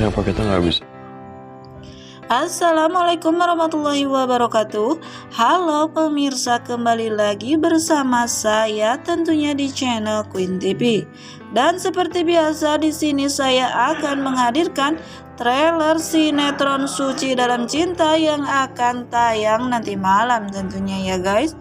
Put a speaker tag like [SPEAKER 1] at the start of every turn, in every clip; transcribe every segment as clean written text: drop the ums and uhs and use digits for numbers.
[SPEAKER 1] Kenapa kita nggak bisa?
[SPEAKER 2] Assalamualaikum warahmatullahi wabarakatuh. Halo pemirsa, kembali lagi bersama saya tentunya di channel Queen TV. Dan seperti biasa di sini saya akan menghadirkan trailer sinetron Suci Dalam Cinta yang akan tayang nanti malam tentunya ya guys.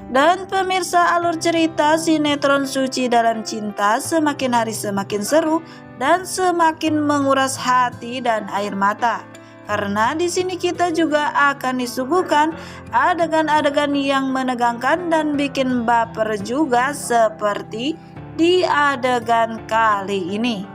[SPEAKER 2] Dan pemirsa, alur cerita sinetron Suci Dalam Cinta semakin hari semakin seru dan semakin menguras hati dan air mata. Karena di sini kita juga akan disuguhkan adegan-adegan yang menegangkan dan bikin baper juga seperti di adegan kali ini.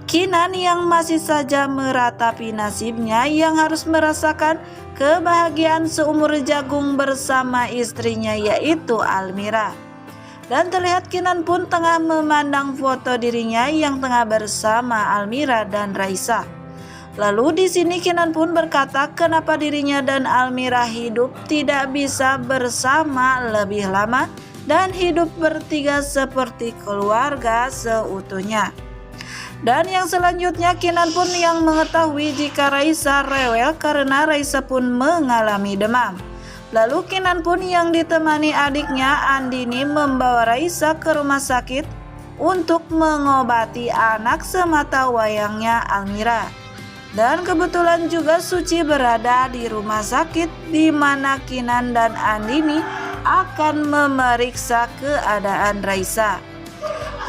[SPEAKER 2] Kinan yang masih saja meratapi nasibnya yang harus merasakan kebahagiaan seumur jagung bersama istrinya yaitu Almira. Dan terlihat Kinan pun tengah memandang foto dirinya yang tengah bersama Almira dan Raisa. Lalu di sini Kinan pun berkata kenapa dirinya dan Almira hidup tidak bisa bersama lebih lama dan hidup bertiga seperti keluarga seutuhnya. Dan yang selanjutnya Kinan pun yang mengetahui jika Raisa rewel karena Raisa pun mengalami demam. Lalu Kinan pun yang ditemani adiknya Andini membawa Raisa ke rumah sakit untuk mengobati anak semata wayangnya Almira. Dan kebetulan juga Suci berada di rumah sakit di mana Kinan dan Andini akan memeriksa keadaan Raisa.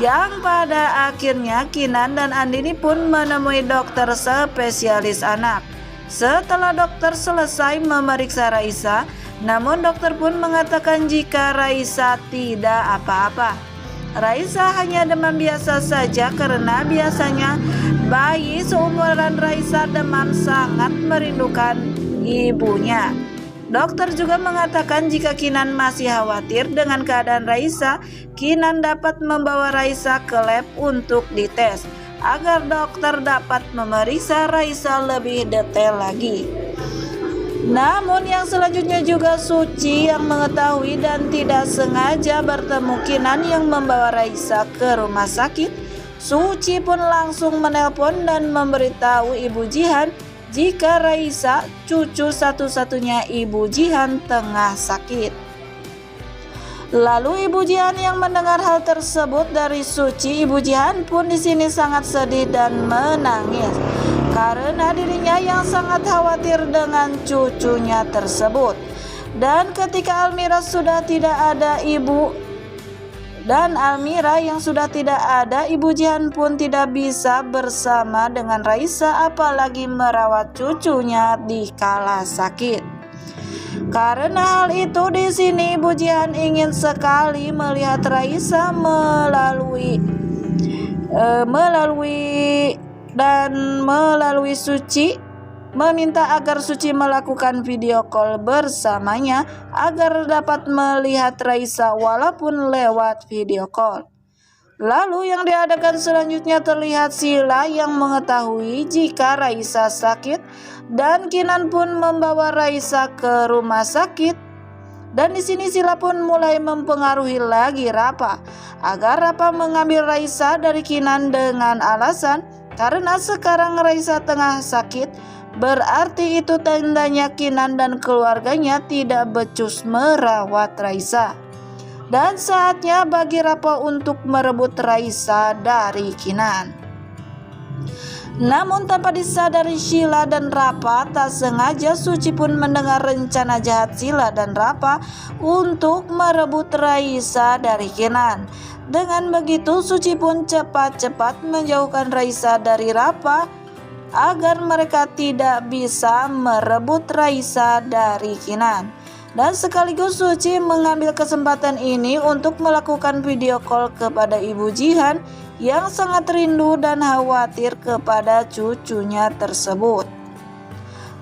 [SPEAKER 2] Yang pada akhirnya Kinan dan Andini pun menemui dokter spesialis anak. Setelah dokter selesai memeriksa Raisa, namun dokter pun mengatakan jika Raisa tidak apa-apa. Raisa hanya demam biasa saja karena biasanya bayi seumuran Raisa demam sangat merindukan ibunya. Dokter juga mengatakan jika Kinan masih khawatir dengan keadaan Raisa, Kinan dapat membawa Raisa ke lab untuk dites agar dokter dapat memeriksa Raisa lebih detail lagi. Namun yang selanjutnya juga Suci yang mengetahui dan tidak sengaja bertemu Kinan yang membawa Raisa ke rumah sakit. Suci pun langsung menelpon dan memberitahu Ibu Jihan jika Raisa, cucu satu-satunya Ibu Jihan, tengah sakit. Lalu Ibu Jihan yang mendengar hal tersebut dari Suci, Ibu Jihan pun di sini sangat sedih dan menangis karena dirinya yang sangat khawatir dengan cucunya tersebut. Dan ketika Almira sudah tidak ada ibu dan Almira yang sudah tidak ada, Ibu Jihan pun tidak bisa bersama dengan Raisa apalagi merawat cucunya di kala sakit. Karena hal itu di sini Ibu Jihan ingin sekali melihat Raisa melalui Suci, meminta agar Suci melakukan video call bersamanya agar dapat melihat Raisa walaupun lewat video call. Lalu yang diadakan selanjutnya terlihat Sila yang mengetahui jika Raisa sakit dan Kinan pun membawa Raisa ke rumah sakit. Dan di sini Sila pun mulai mempengaruhi lagi Rapa agar Rapa mengambil Raisa dari Kinan dengan alasan karena sekarang Raisa tengah sakit, berarti itu tandanya Kinan dan keluarganya tidak becus merawat Raisa. Dan saatnya bagi Rapa untuk merebut Raisa dari Kinan. Namun tanpa disadari Sila dan Rapa, tak sengaja Suci pun mendengar rencana jahat Sila dan Rapa untuk merebut Raisa dari Kinan. Dengan begitu Suci pun cepat-cepat menjauhkan Raisa dari Rapa agar mereka tidak bisa merebut Raisa dari Kinan. Dan sekaligus Suci mengambil kesempatan ini untuk melakukan video call kepada Ibu Jihan yang sangat rindu dan khawatir kepada cucunya tersebut.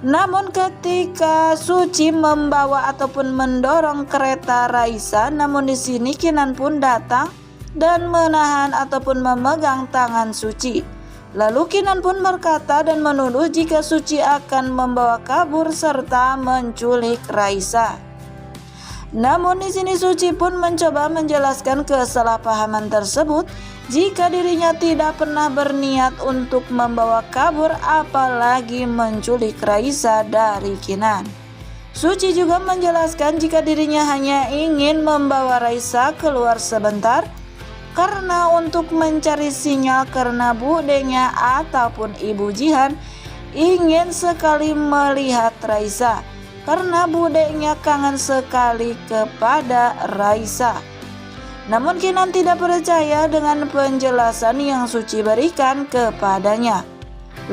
[SPEAKER 2] Namun ketika Suci membawa ataupun mendorong kereta Raisa, namun di sini Kinan pun datang dan menahan ataupun memegang tangan Suci. Lalu Kinan pun berkata dan menuduh jika Suci akan membawa kabur serta menculik Raisa. Namun di sini Suci pun mencoba menjelaskan kesalahpahaman tersebut jika dirinya tidak pernah berniat untuk membawa kabur apalagi menculik Raisa dari Kinan. Suci juga menjelaskan jika dirinya hanya ingin membawa Raisa keluar sebentar karena untuk mencari sinyal karena budenya ataupun Ibu Jihan ingin sekali melihat Raisa karena budenya kangen sekali kepada Raisa. Namun Kinan tidak percaya dengan penjelasan yang Suci berikan kepadanya.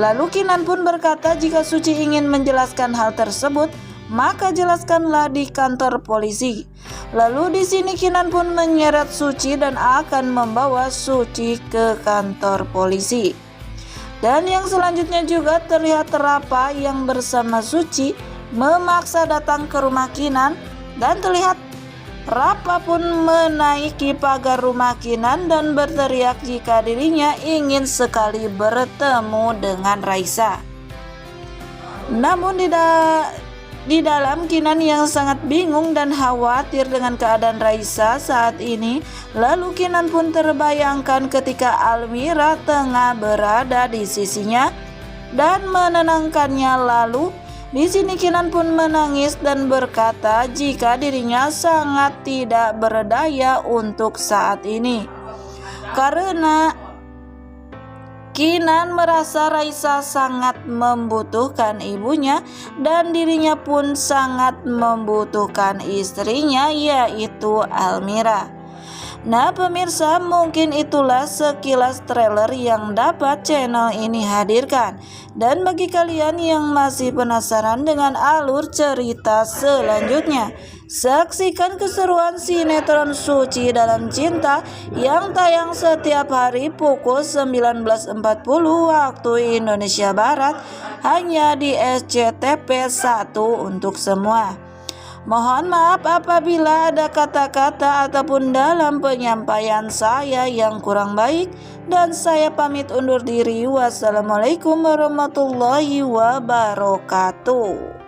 [SPEAKER 2] Lalu Kinan pun berkata jika Suci ingin menjelaskan hal tersebut, maka jelaskanlah di kantor polisi. Lalu di sini Kinan pun menyeret Suci dan akan membawa Suci ke kantor polisi. Dan yang selanjutnya juga terlihat Rapa yang bersama Suci memaksa datang ke rumah Kinan, dan terlihat Rapa pun menaiki pagar rumah Kinan dan berteriak jika dirinya ingin sekali bertemu dengan Raisa. Namun di dalam Kinan yang sangat bingung dan khawatir dengan keadaan Raisa saat ini. Lalu Kinan pun terbayangkan ketika Almira tengah berada di sisinya dan menenangkannya. Lalu di sini Kinan pun menangis dan berkata jika dirinya sangat tidak berdaya untuk saat ini karena Kinan merasa Raisa sangat membutuhkan ibunya dan dirinya pun sangat membutuhkan istrinya, yaitu Almira. Nah pemirsa, mungkin itulah sekilas trailer yang dapat channel ini hadirkan. Dan bagi kalian yang masih penasaran dengan alur cerita selanjutnya, saksikan keseruan sinetron Suci Dalam Cinta yang tayang setiap hari pukul 19.40 waktu Indonesia Barat hanya di SCTV 1 untuk semua. Mohon maaf apabila ada kata-kata ataupun dalam penyampaian saya yang kurang baik, dan saya pamit undur diri. Wassalamualaikum warahmatullahi wabarakatuh.